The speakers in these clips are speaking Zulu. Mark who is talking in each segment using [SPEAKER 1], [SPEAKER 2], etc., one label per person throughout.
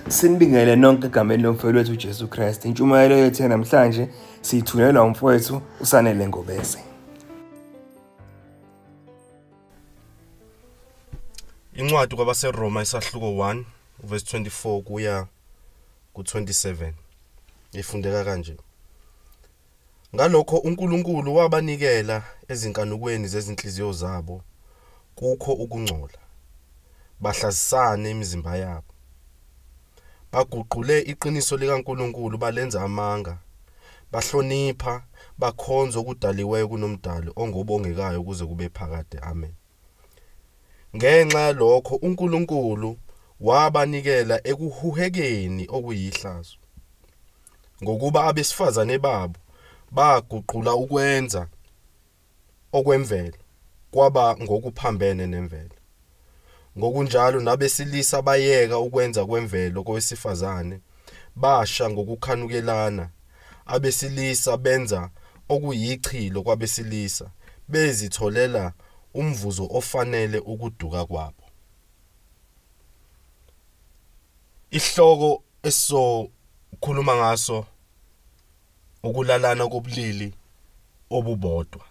[SPEAKER 1] Sinibingele nonke egameni lomfowethu wethu uJesu Kristu. Intshumayelo yethu namhlanje siyithulelwa umfowethu uSanele Ngobese.
[SPEAKER 2] Incwadi kwabaseRoma isahluko 1 verse 24 kuya ku27 ifundeka kanje. Ngalokho uNkulunkulu wabanikela ezinkanukweni zezinhliziyo zabo kukho ukungcola. Bahlazisane imizimba yabo. Baguqule iqiniso likaNkulunkulu balenza amanga. Bahlonipha bakhonza okudaliweyo kunomdali ongobongekayo kuze kube phakade. Amen. Ngenxa yalokho uNkulunkulu wabanikela ekuhuhekeni okuyihlazo. Ngokuba abesifazane babo baguqula ukwenza okwemvelo kwaba ngokuphambene nemvelo. Ngokunjalo nabesilisa bayeka ukwenza kwemvelo kowesifazane basha ngokukhanukelana. Abesilisa benza okuyichilo kwabesilisa bezitholela umvuzo ofanele ukuduka kwabo. Ihloko esizokhuluma ngaso ukulalana kobulili obubodwa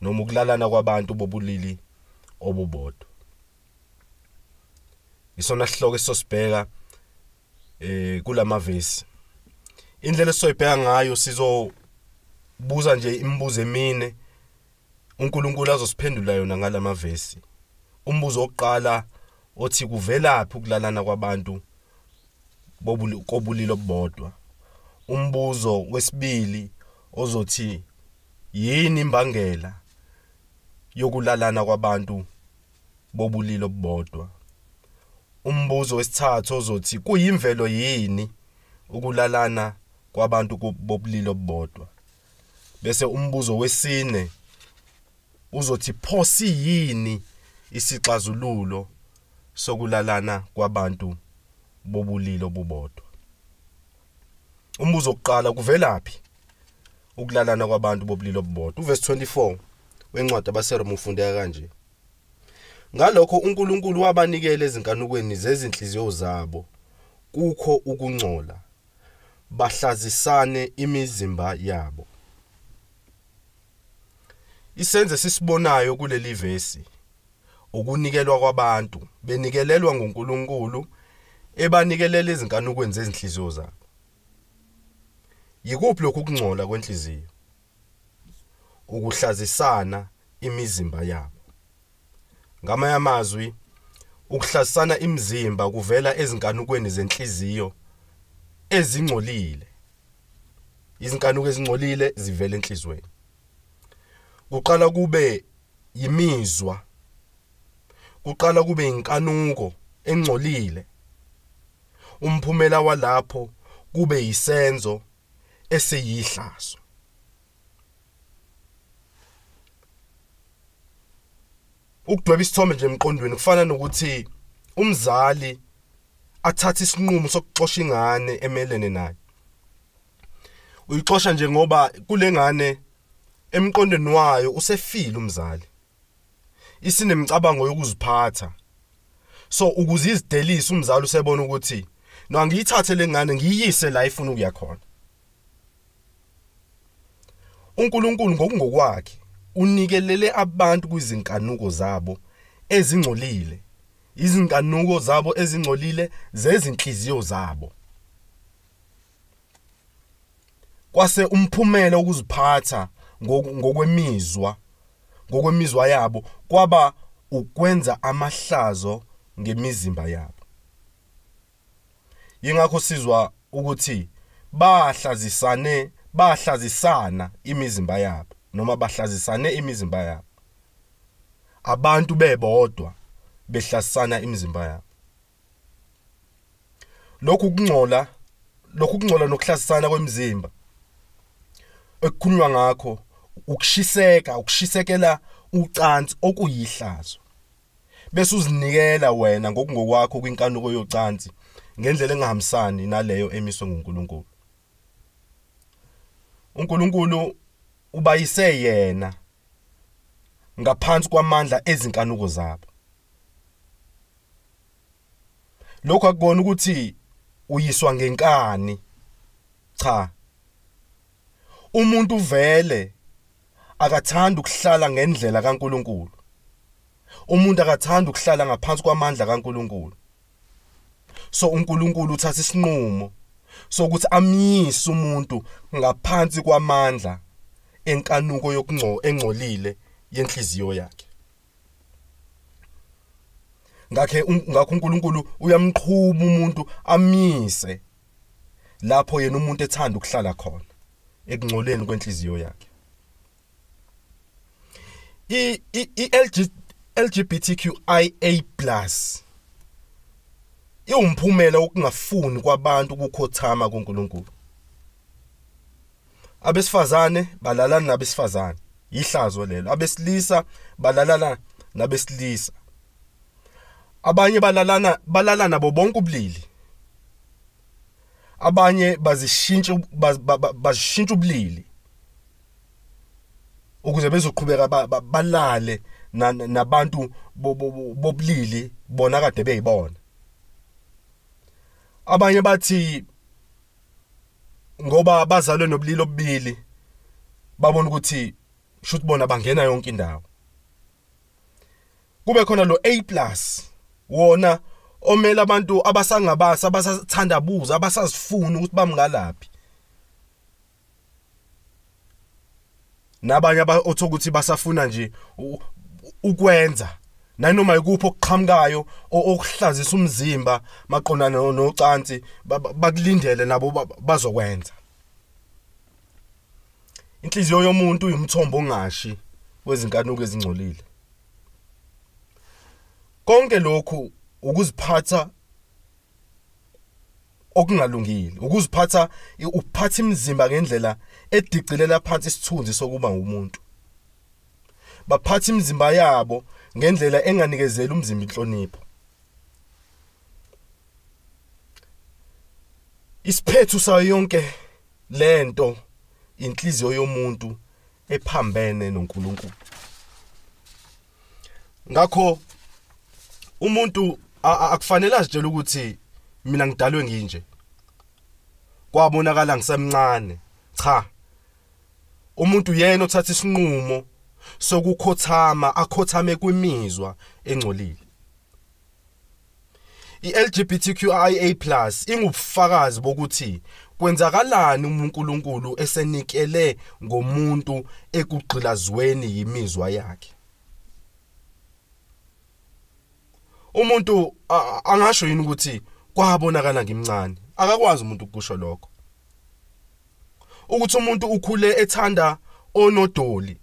[SPEAKER 2] noma ukulalana kwabantu bobulili obubodwa. Isona sihloko esosibheka kulamavesi. Indlela esizoyibheka ngayo sizobuza nje imibuzo emine uNkulunkulu azosiphendula yona ngalamavesi. Umbuzo wokuqala othi kuvelaphi ukulalana kwabantu bobulili obubodwa. Umbuzo wesibili ozothi yini imbangela yokulalana kwabantu bobulili obubodwa. Umbuzo wesithathu ozothi kuyimvelo yini ukulalana kwabantu bobulili obubodwa. Bese umbuzo wesine uzothi pho siyini isixazululo sokulalana kwabantu bobulili obubodwa. Umbuzo wokuqala kuvelaphi ukulalana kwabantu bobulili obubodwa. Uverse 24 wencwadi yabaseRoma ufundeka kanje. Ngalokho uNkulunkulu wabanikela ezinkanukweni zezinhliziyo zabo kukho ukungcola. Bahlazisane imizimba yabo. Isenze sisibonayo kuleli vesi ukunikelwa kwabantu benikelelwa nguNkulunkulu ebanikelela ezinkanukweni zezinhliziyo zabo. Yikuphi lokhu ukungcola kwenhliziyo? Ukuhlazisana imizimba yabo. Ngamanye amazwi ukuhlazisana imizimba kuvela ezinkanukweni zenhliziyo ezingcolile. Izinkanuko ezingcolile zivela enhlizweni. Kuqala kube yimizwa. Kuqala kube inkanuko engcolile. Umphumela walapho kube yisenzo esiyihlazo. Ukudweba isithombe nje emqondweni kufana nokuthi umzali athathe isinqumo sokuxosha ingane emelene naye. Uyixosha nje ngoba kule ngane emqondweni wayo usefile umzali. Isinemcabango yokuziphatha. So ukuze izidelise umzali usebona ukuthi no angiyithathe le ngane ngiyise la ifuna ukuya khona. uNkulunkulu ngokungokwakhe unikelele abantu kwizinkanuko zabo ezingcolile. Izinkanuko zabo ezingcolile zezinhliziyo zabo. Kwase umphumela ukuziphatha ngokwemizwa yabo kwaba ukwenza amahlazo ngemizimba yabo. Yingakho sizwa ukuthi bahlazisana imizimba yabo noma bahlazisane imizimba yabo. Abantu bebodwa behlazisana imizimba yabo. Lokhu kungcola nokuhlazisana kwemizimba ekukhulunywa ngakho ukushisekela ucansi okuyihlazo. Bese uzinikela wena ngokungokwakho kwinkanuko yocansi ngendlela engahambisani naleyo emiswe nguNkulunkulu. uNkulunkulu ubayise yena ngaphansi kwamandla ezinkanuko zabo. Lokho akubona ukuthi uyiswa ngenkani. Cha. Umuntu vele akathanda ukuhlala ngendlela kaNkuluNkulu. Umuntu akathanda ukuhlala ngaphansi kwamandla kaNkuluNkulu. So uNkulunkulu uthatha isinqumo sokuthi amyise umuntu ngaphansi kwamandla enkanuko engcolile yenhliziyo yakhe. Ngakho uNkulunkulu uyamqhuba umuntu amyise lapho yena umuntu ethanda ukuhlala khona ekungcoleni kwenhliziyo yakhe. LGBTQIA+ iwumphumela okungafuni kwabantu ukukhothama kuNkulunkulu. Abesifazane balalana nabesifazane, ihlazo lelo. Abesilisa balalana nabesilisa. Abanye balala nabo bonke ubulili. Abanye bazishintsha ubulili ukuze bezoqhubeka balale nabantu bobulili bona kade beyibona. Abanye bathi ngoba bazalwe nobulili obubili babona ukuthi shothi bona bangena yonke indawo. Kube khona lo A+ wona omela abantu abasangabasa abasathanda buza abasazifuna ukuthi bamngalaphi. Nabanye othoka ukuthi basafuna nje ukwenza nanoma ikuphi okuqhamukayo okuhlazisa umzimba maqondana nocansi bakulindele nabo bazokwenza. Inhliziyo yomuntu uyumthombo ongashi wezinkanuko ezingcolile. Konke lokhu ukuziphatha okungalungile, ukuziphatha uphatha imizimba ngendlela ediqilela phansi isithunzi sokuba ngumuntu. Baphatha imizimba yabo ngendlela enganikezela umzimba inhlonipho. Isiphethu sayo yonke lento inhliziyo yomuntu ephambene noNkulunkulu. Ngakho umuntu akufanele azitshela ukuthi mina ngidalwe nginje. Kwabonakala ngisemncane. Cha. Umuntu yena othatha isinqumo sokukhothama, akhothame kwimizwa engcolile. iLGBTQIA+ ingubufakazi bokuthi kwenzakalani uNkulunkulu esenikele ngomuntu ekugqilazweni yimizwa yakhe. Umuntu angasho yini ukuthi kwabonakala ngimncane? Akakwazi umuntu ukusho lokho. Ukuthi umuntu ukhule ethanda onodoli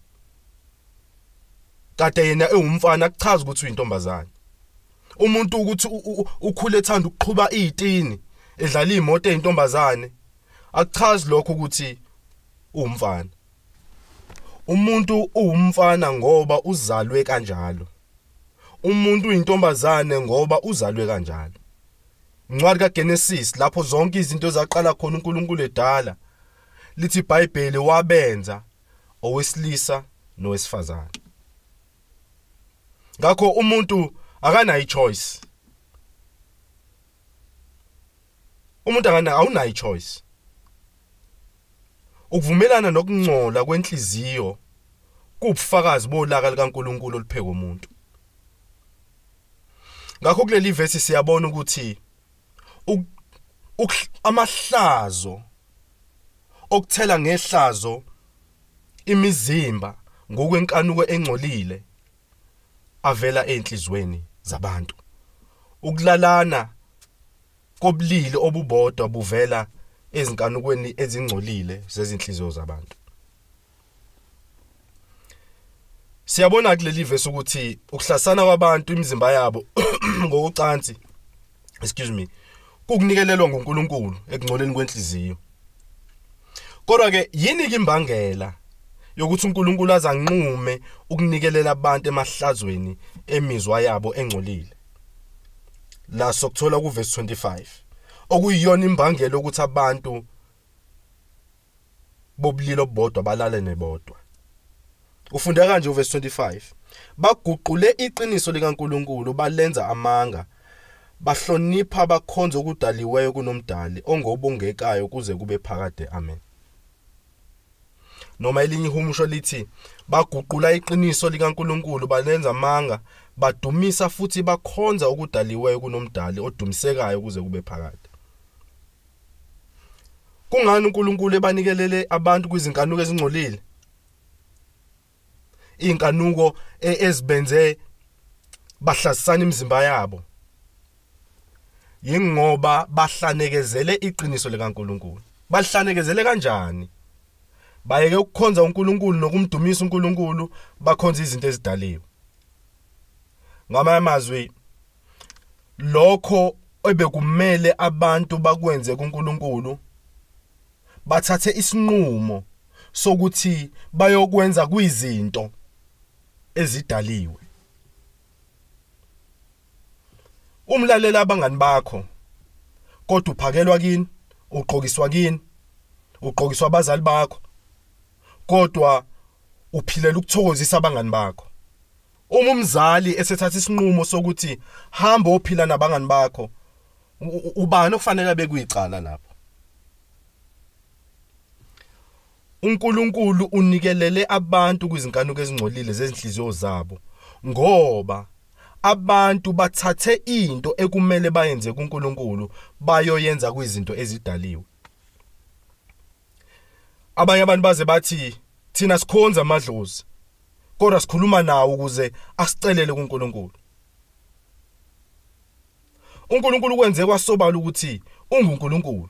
[SPEAKER 2] kade yena ewumfana akuchaza ukuthi uyintombazane. Umuntu ukuthi ukhule ethanda ukuqhuba izitini edlala imoto eyintombazane akuchazi lokho ukuthi uwumfana. Umuntu uwumfana ngoba uzalwe kanjalo. Umuntu uyintombazane ngoba uzalwe kanjalo. Incwadi kaGenesis lapho zonke izinto zaqala khona uNkulunkulu edala lithi iBhayibheli wabenza owesilisa nowesifazane. Ngakho umuntu akanayo ichoice. Umuntu awunayo ichoice. Ukuvumelana nokungcola kwenhliziyo kubufakazi bolaka likaNkulunkulu olupheke umuntu. Ngakho kuleli verse siyabona ukuthi amahlazo okuthela ngehlazo imizimba ngokwenkanuko engcolile avela enhlizweni zabantu. Ukulalana kobulili obubodwa buvela ezinkanukweni ezingcolile zezinhliziyo zabantu. Siyabona kuleli verse ukuthi ukuhlasana kwabantu imizimba yabo ngokucansi kukunikelelwa nguNkulunkulu ekungcoleni kwenhliziyo. Kodwa ke yini imbangela yokuthi uNkulunkulu azanqume ukunikelela abantu emahlazweni emizwa yabo engcolile? La sokuthola ku verse 25 okuyiyona imbangela ukuthi abantu bobulilo bodwa balale nebodwa. Ufunda kanje uverse 25. Baguqule iqiniso likaNkulunkulu balenza amanga bahlonipha bakhonza okudaliweyo kunomdali ongobongekayo kuze kube phakade. Amen. Noma elinye ihumusho lithi baguqula iqiniso likaNkulunkulu balenza amanga, badumisa futhi bakhonza okudaliweyo kunomdali odumisekayo kuze kube phakade. Kungani uNkulunkulu ebanikelele abantu kwizinkanuko ezingcolile? Inkanuko ezibenze bahlazisana imizimba yabo. Yingoba bahlanekezele iqiniso likaNkulunkulu. Bahlanekezele kanjani? Bayeke ukukhonza uNkulunkulu nokumdumisa uNkulunkulu, bakhonza izinto ezidaliwe. Ngamanye amazwi, lokho ebekumele abantu bakwenze kuNkulunkulu, bathathe isinqumo sokuthi bayokwenza kwizinto ezidaliwe. Umlalela abangani bakho, kodwa uphakelwa kini, ugqokiswa kini, ugqokiswa abazali bakho, kodwa uphilela ukuthokozisa abangani bakho. Uma umzali esethatha isinqumo sokuthi hamba ophila nabangani bakho, ubani okufanele abe kuyicala lapho? uNkulunkulu unikelele abantu kwizinkanuko ezingcolile zezinhliziyo zabo, ngoba abantu bathathe into ekumele bayenze kuNkulunkulu bayoyenza kwizinto ezidaliwe. Abanye abantu baze bathi thina sikhonza amadlozi, kodwa sikhuluma nawo ukuze asicelele kuNkulunkulu. uNkulunkulu kwenze kwasobala ukuthi unguNkulunkulu.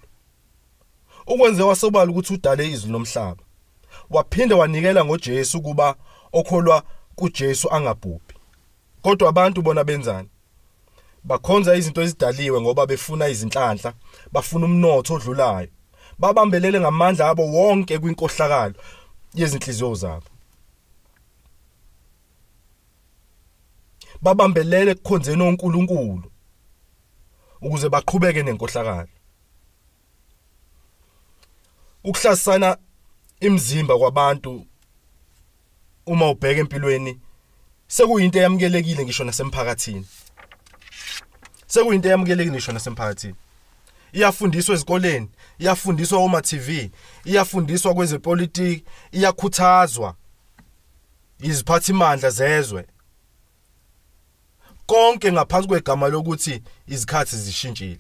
[SPEAKER 2] Ukwenze kwasobala ukuthi udale izulu nomhlaba. Waphinde wanikela ngoJesu kuba okholwa kuJesu angabhubhi. Kodwa abantu bona benzani? Bakhonza izinto ezidaliwe ngoba befuna izinhlanhla, bafuna umnotho odlulayo. Babambelele ngamandla abo wonke kwinkohlakalo yezinhliziyo zabo. Babambelele ekukhonzeni uNkulunkulu ukuze baqhubeke nenkohlakalo. Ukuhlasana imizimba kwabantu uma ubheka empilweni sekuyinto eyamukelekile ngisho nasemphakathini. Sekuyinto eyamukelekile ngisho nasemphakathini. Iyafundiswa ezikoleni, iyafundiswa oma TV, iyafundiswa kwezepolitiki, iyakhuthazwa iziphathimandla zezwe. Konke ngaphansi kwegama lokuthi izikhathi zishintshile.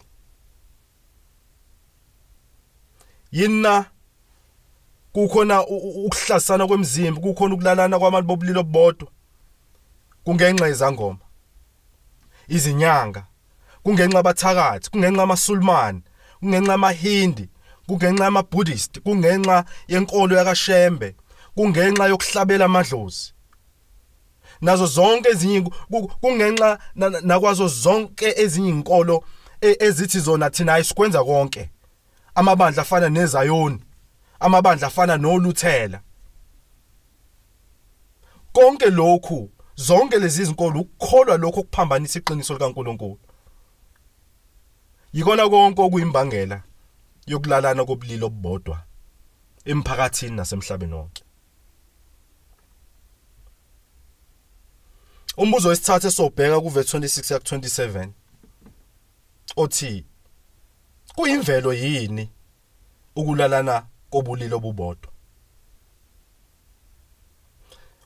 [SPEAKER 2] Yina kukhona ukuhlasana kwemizimba, kukhona ukulalana kwabantu bobulili obodwa. Kungenxa yezangoma, izinyanga, kungenxa abathakathi, kungenxa amaSulumane, kungenxa amaHindi, kungenxa amaBuddhist, kungenxa yenkolo yakaShembe, kungenxa yokuhlabela amadlozi. Nazo zonke ezinye kungenxa nakwazo zonke ezinye inkolo ezithi zona thina ayisikwenza konke. Amabandla afana neZayoni, amabandla afana noLuthela. Konke lokhu, zonke lezi zinkolo ukukholwa lokho okuphambanisa iqiniso likaNkulunkulu. Yikona konke okuyimbangela yokulalana kobulili obodwa emphakathini nasemhlabeni wonke. Umbuzo wesithathu esobheka kuverse 26 ku 27 othi kuyimvelo yini ukulalana kobulili obubodwa?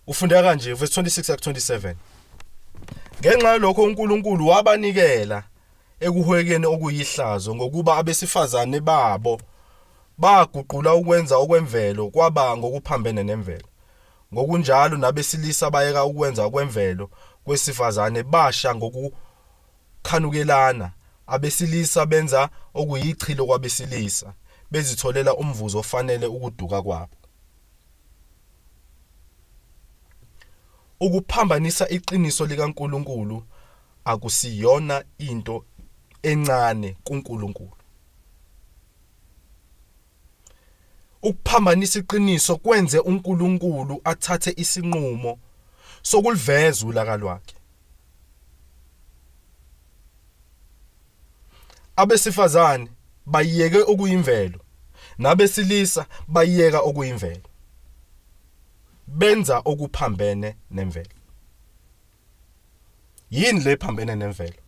[SPEAKER 2] Ufundeka kanje verse 26 ku 27. Ngenxa yalokho uNkulunkulu wabanikela ekuhwekeni okuyihlazo ngokuba abesifazane babo baguqula ukwenza okwemvelo kwaba ngokuphambene nemvelo. Ngokunjalo nabesilisa bayeka ukwenza okwemvelo kwesifazane basha ngokukhanukelana. Abesilisa benza okuyichilo kwabesilisa, bezitholela umvuzo ofanele ukuduka kwabo. Ukuphambanisa iqiniso likaNkulunkulu akusiyona into encane kuNkulunkulu. Ukuphambanisa iqiniso kwenze uNkulunkulu athathe isinqumo sokuliveza ulaka lwakhe. Abesifazane bayiyeke okuyimvelo, nabesilisa bayiyeka okuyimvelo. Benza okuphambene nemvelo. Yini le phambene nemvelo?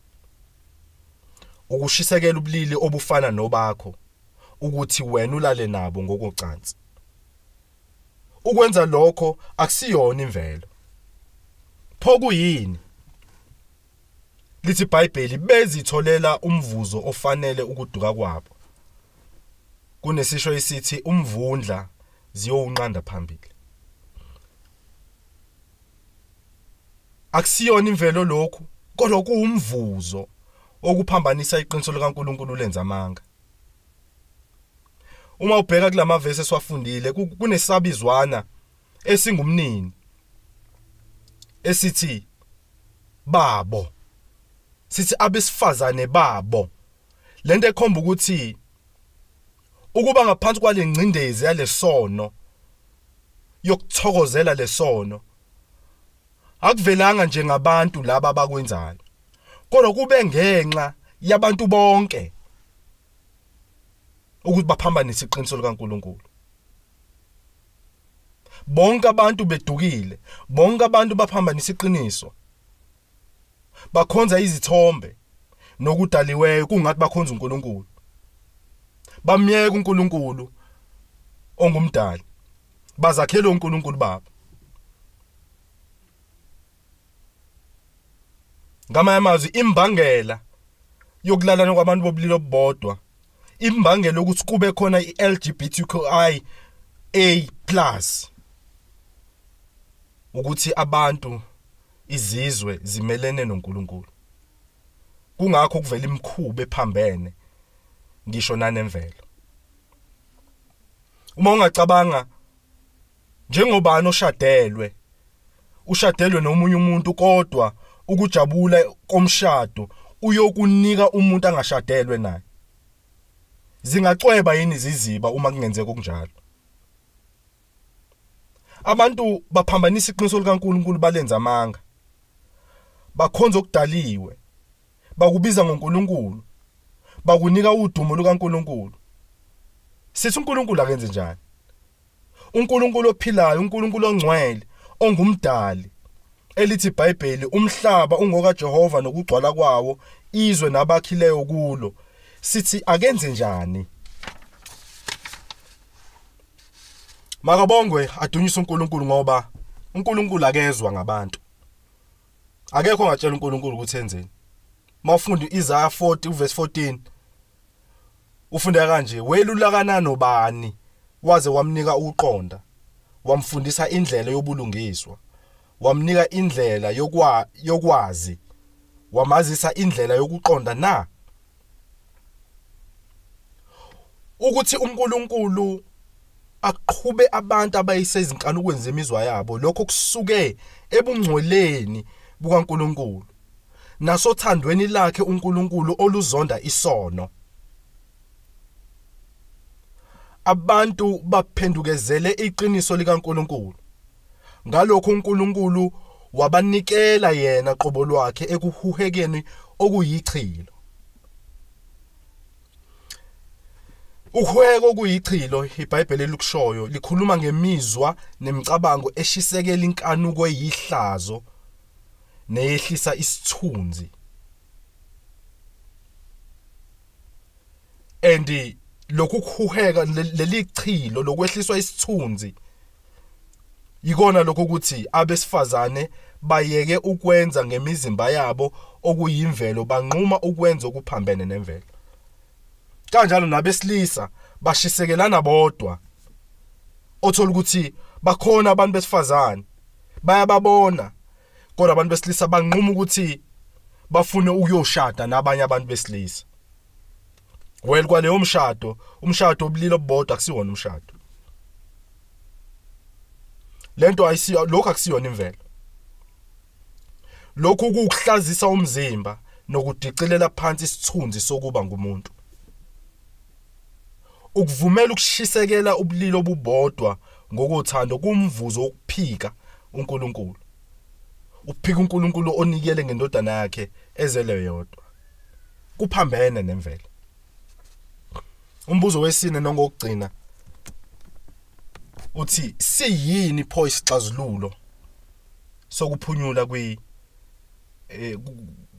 [SPEAKER 2] ukushisekela ubulili obufana nobakho ukuthi wena ulale nabo ngokocansi. Ukwenza lokho akusiyona imvelo. Pho kuyini? Lithi iBhayibheli bezitholela umvuzo ofanele ukuduka kwabo. Kunesisho esithi umvundla ziyowunqanda phambili. Akusiyona imvelo lokhu, kodwa kuwumvuzo okuphambanisa iqiniso likaNkulunkulu lenza amanga. Uma ubheka kulama verse esiwafundile kunesabizwana esingumnini esithi babo. Sithi abesifazane babo. Lento ekhomba ukuthi ukuba ngaphansi kwale ngcindezi yalesono yokuthokozela lesono akuvelanga njengabantu laba abakwenzayo, kodwa kube ngenxa yabantu bonke ukuthi baphambanise iqiniso likaNkulunkulu. Bonke abantu bedukile, bonke abantu baphambanisa iqiniso. Bakhonza izithombe nokudaliweyo kungathi bakhonza uNkulunkulu. Bamyeka uNkulunkulu ongumdali. Bazakhela uNkulunkulu babo. Ngamanye amazwi imbangela yokulalana kwabantu bobulili obodwa, imbangela ukuthi kube khona iLGBTQIA+ ukuthi abantu izizwe zimelene noNkulunkulu. Kungakho kuvela imikhuba ephambene ngisho nanemvelo. Uma ungacabanga njengobani ushadelwe nomunye umuntu kodwa ukujabula komshado uyokunika umuntu angashadelwe naye. Zingacweba yini iziziba uma kungenzeka okunjalo? Abantu baphambanisa iqiniso likaNkulunkulu balenza amanga. Bakhonza okudaliwe. Bakubiza ngoNkulunkulu. Bakunika udumo lukaNkulunkulu. Sithi uNkulunkulu akenze njani? uNkulunkulu ophilayo, uNkulunkulu ongcwele, ongumdali. Elithi iBhayibheli umhlaba ungoka Jehova nokugcwala kwawo, izwe nabakhileyo kulo. Sithi akenze njani? Makabongwe adunyiswe uNkulunkulu ngoba uNkulunkulu akezwa ngabantu. Akekho ongatshela uNkulunkulu ukuthi enzeni. Mawufunda Isaiah 40 verse 14 ufunda kanje, welulakana nobani waze wamnika uqonda, wamfundisa indlela yobulungiswa, wamnika indlela yokwazi, wamazisa indlela yokuqonda na. Ukuthi uNkulunkulu aqhube abantu abayisezinkanukweni zemizwa yabo, lokho kusuke ebungcweleni bukaNkulunkulu nasothandweni lakhe uNkulunkulu oluzonda isono. Abantu baphendukezele iqiniso likaNkulunkulu. Ngalokho uNkulunkulu wabanikela yena qobo lwakhe ekuhuhekeni okuyichilo. Ukuheka okuyichilo iBhayibheli likushoyo likhuluma ngemizwa nemicabango eshisekela inkanuko eyihlazo neyehlisa isithunzi. And lokhu kuhuheka lelichilo lokwehliswa isithunzi yikona lokho ukuthi abesifazane bayeke ukwenza ngemizimba yabo okuyimvelo, banquma ukwenza okuphambene nemvelo. Kanjalo nabesilisa bashisekelana bodwa. Othola ukuthi bakhona abantu besifazane bayababona, kodwa abantu besilisa banquma ukuthi bafune ukuyoshada nabanye abantu besilisa. Well, kwaleyo umshado obulili obodwa akusiwona umshado. Lento ayisiyo, lokho akusiyona imvelo. Lokhu kukuhlazisa umzimba nokudicilela phansi isithunzi sokuba ngumuntu. Ukuvumela ukushisekela ubulili obubodwa ngokuthando kumvuzo wokuphika uNkulunkulu. Uphika uNkulunkulu onikele ngendodana yakhe ezele yodwa. Kuphambene nemvelo. Umbuzo wesine nongokugcina uthi siyini pho isixazululo sokuphunyula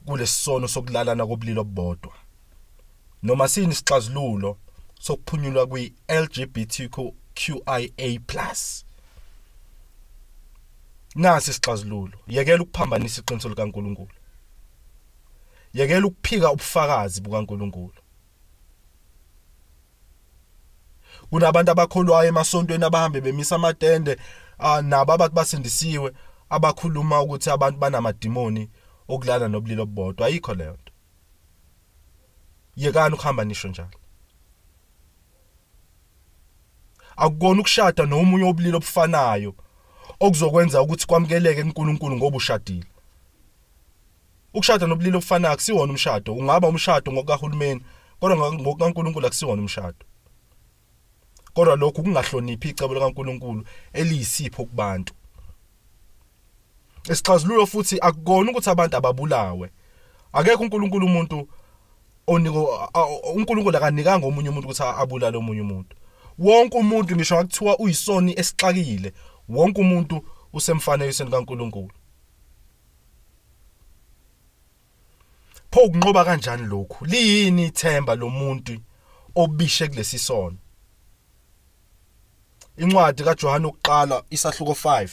[SPEAKER 2] kulesono sokulalana kobulili obodwa? noma sini isixazululo sokuphunyulwa kwi-LGBTQIA+. Nasi isixazululo, yekela ukuphambanisa iqiniso likaNkulunkulu. Yekela ukuphika ubufakazi bukaNkulunkulu. Kunabantu abakholwayo emasontweni abahambe bemisa amatende nabo abathi basindisiwe abakhuluma ukuthi abantu banamadimoni okulala nobulili obodwa. Ayikho leyo nto. Yekani ukuhamba nisho njalo. Akukona ukushada nomunye obulili obufanayo okuzokwenza ukuthi kwamukeleke kuNkulunkulu ngoba ushadile. Ukushada nobulili obufanayo akusiwona umshado. Ungaba umshado ngokahulumeni, kodwa ngokaNkulunkulu akusiwona umshado. Kodwa lokhu kungahloniphi icebo likaNkulunkulu eliyisipho kubantu. Isixazululo futhi akukona ukuthi abantu ababulawe. Akekho uNkulunkulu umuntu uNkulunkulu akanikanga omunye umuntu ukuthi abulale omunye umuntu. Wonke umuntu ngisho akuthiwa uyisoni esixakile, wonke umuntu usemfanekisweni kaNkulunkulu. Pho kunqoba kanjani lokhu? Liyini ithemba lomuntu obishe kulesi sono? Incwadi kaJohane ukuqala isahluko 5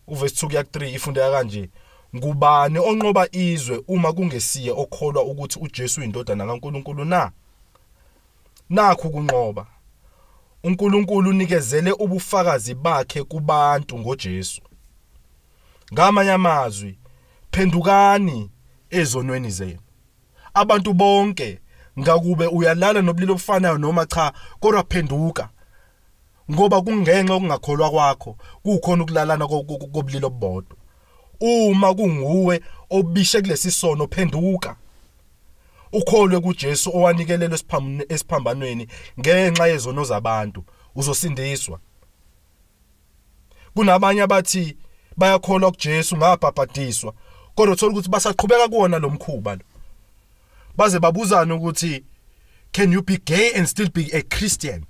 [SPEAKER 2] uverse 2-3 ifundeka kanje: ngubani onqoba izwe uma kungesiye okholwa ukuthi uJesu uyindodana kaNkulunkulu na? Nakho kunqoba. uNkulunkulu unikezele ubufakazi bakhe kubantu ngoJesu. Ngamanye amazwi, phendukani ezonweni zenu. Abantu bonke, ngakube uyalala nobulili obufanayo noma cha, kodwa phenduka. Ngoba kungenxa okungakholwa kwakho kukhona ukulalana kobulili obodwa. Uma kunguwe obishe kulesi sono, phenduka. Ukholwe kuJesu owanikelelwe esiphambanweni ngenxa yezono zabantu, uzosindiswa. Kunabanye abathi bayakholwa kuJesu ngabhabhadiswa, kodwa uthola ukuthi basaqhubeka kuona lo mkhuba lo. Baze babuzana ukuthi, can you be gay and still be a Christian?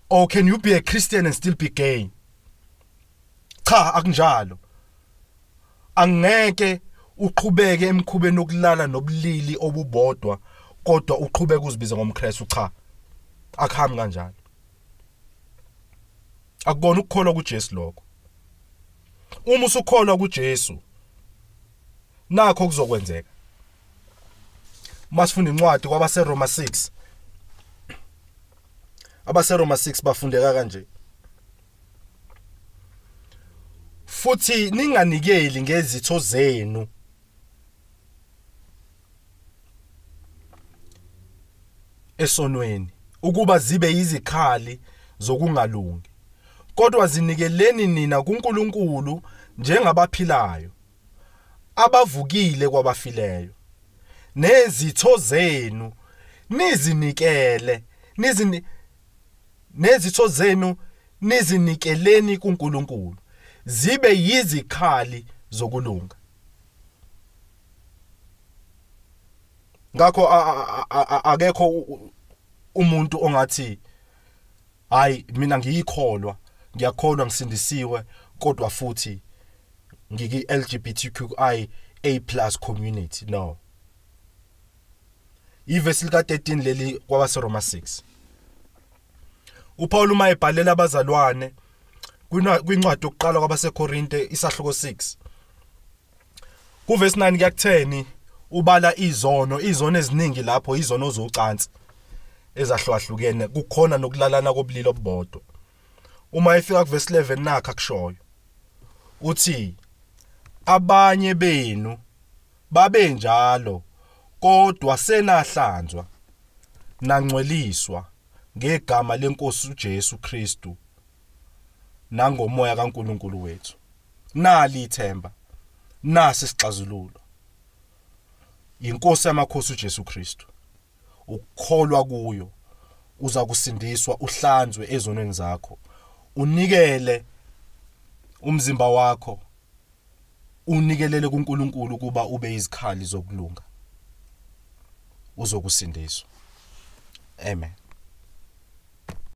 [SPEAKER 2] Or can you be a Christian and still be gay? Cha, akunjalo. Angeke uqhubeke emkhubeni okulala nobulili obubodwa kodwa uqhubeke uzibiza ngomKristu. Cha, akuhambi kanjalo. Akubona ukukholwa kuJesu lokho. Uma usukholwa kuJesu, nakho kuzokwenzeka. Masifunda incwadi kwabaseRoma 6. AbaseRoma 6 bafundeka kanje: futhi ninganikeli ngezitho zenu esonweni ukuba zibe izikhali zokungalungi, kodwa zinikeleni nina kuNkulunkulu njengabaphilayo, abavukile kwabafileyo. Nezitho zenu nizinikele, nezitho zenu nizinikeleni kuNkulunkulu, zibe yizikhali zokulunga. Ngakho akekho umuntu ongathi hayi mina ngiyikholwa, ngiyakholwa ngisindisiwe, kodwa futhi ngiki-LGBTQIA+ community. No. Ivesi lika-13 leli kwabaseRoma 6. uPaul uma ebhalela abazalwane kwincwadi yokuqala kwabaseKorinte isahluko 6, kuvesi 9 kuya-10 ubala izono eziningi lapho, izono zocansi ezahlukahlukene, kukhona nokulalana kobulili obodwa. Uma efika kuvesi 11 nakho akushoyo uthi, abanye benu babe njalo, kodwa senahlanzwa nangcweliswa ngegama leNkosi uJesu Kristu nangomoya kaNkulunkulu wethu. Nali ithemba, nasi isixazululo, iNkosi yamakhosi uJesu Kristu. Ukukholwa kuyo uza kusindiswa, uhlanzwe ezonweni zakho, unikele umzimba wakho, unikelele kuNkulunkulu kuba ube izikhali zokulunga, uzokusindiswa. Amen.